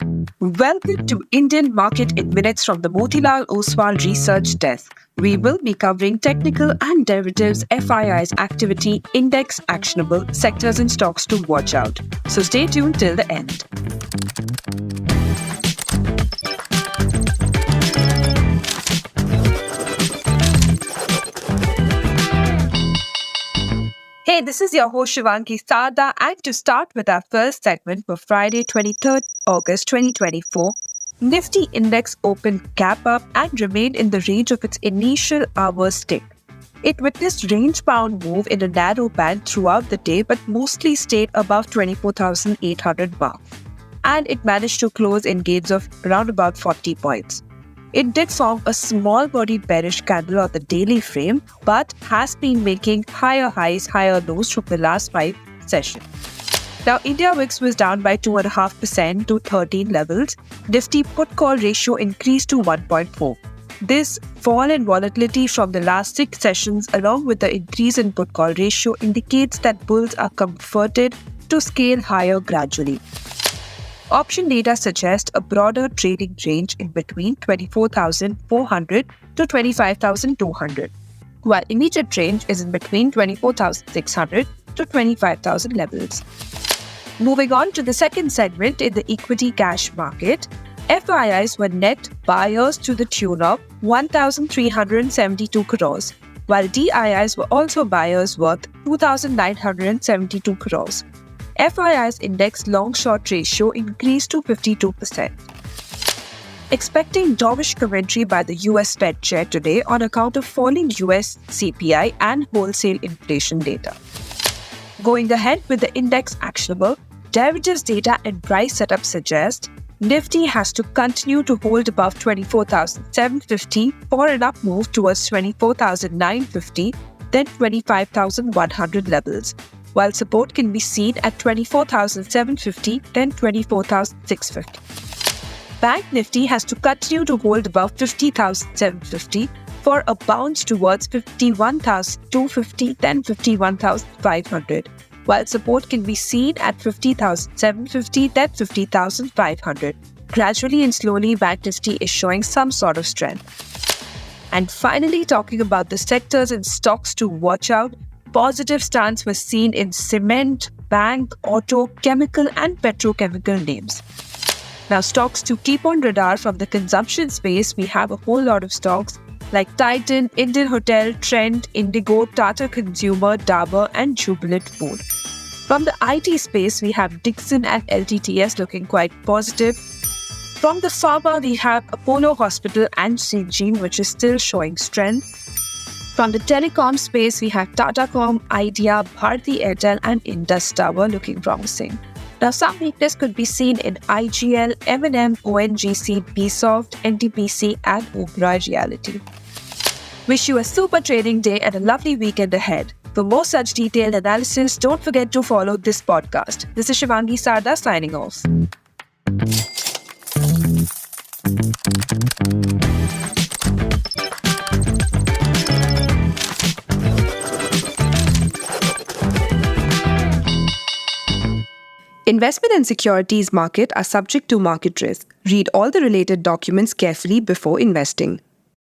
Welcome to Indian Market in Minutes from the Motilal Oswal Research Desk. We will be covering technical and derivatives, FII's activity, index actionable, sectors and stocks to watch out. So stay tuned till the end. Hey, this is your host Shivangi Sarda, and to start with our first segment for Friday, 23rd August 2024, Nifty Index opened gap up and remained in the range of its initial hour's tick. It witnessed range-bound move in a narrow band throughout the day, but mostly stayed above 24,800 mark, and it managed to close in gains of around about 40 points. It did form a small-bodied bearish candle on the daily frame, but has been making higher highs, higher lows from the last 5 sessions. Now, India VIX was down by 2.5% to 13 levels. Nifty put-call ratio increased to 1.4. This fall in volatility from the last 6 sessions, along with the increase in put-call ratio, indicates that bulls are comforted to scale higher gradually. Option data suggests a broader trading range in between 24,400 to 25,200, while immediate range is in between 24,600 to 25,000 levels. Moving on to the second segment in the equity cash market, FIIs were net buyers to the tune of 1,372 crores, while DIIs were also buyers worth 2,972 crores. FII's index long-short ratio increased to 52%. Expecting dovish commentary by the US Fed Chair today on account of falling US CPI and wholesale inflation data. Going ahead with the index actionable, derivatives data and price setup suggest Nifty has to continue to hold above 24,750 for an up move towards 24,950, then 25,100 levels, while support can be seen at 24,750, then 24,650. Bank Nifty has to continue to hold above 50,750 for a bounce towards 51,250, then 51,500, while support can be seen at 50,750, then 50,500. Gradually and slowly, Bank Nifty is showing some sort of strength. And finally, talking about the sectors and stocks to watch out, positive stance was seen in cement, bank, auto, chemical and petrochemical names. Now, stocks to keep on radar from the consumption space, we have a whole lot of stocks like Titan, Indian Hotel, Trent, Indigo, Tata Consumer, Dabur and Jubilant Food. From the IT space, we have Dixon and LTTS looking quite positive. From the pharma, we have Apollo Hospital and Syngene, which is still showing strength. From the telecom space, we have Tatacom, Idea, Bharti Airtel and Indus Tower looking promising. Now, some weakness could be seen in IGL, M&M, ONGC, BSoft, NTPC and Oberoi Realty. Wish you a super trading day and a lovely weekend ahead. For more such detailed analysis, don't forget to follow this podcast. This is Shivangi Sarda signing off. Investment and securities market are subject to market risk. Read all the related documents carefully before investing.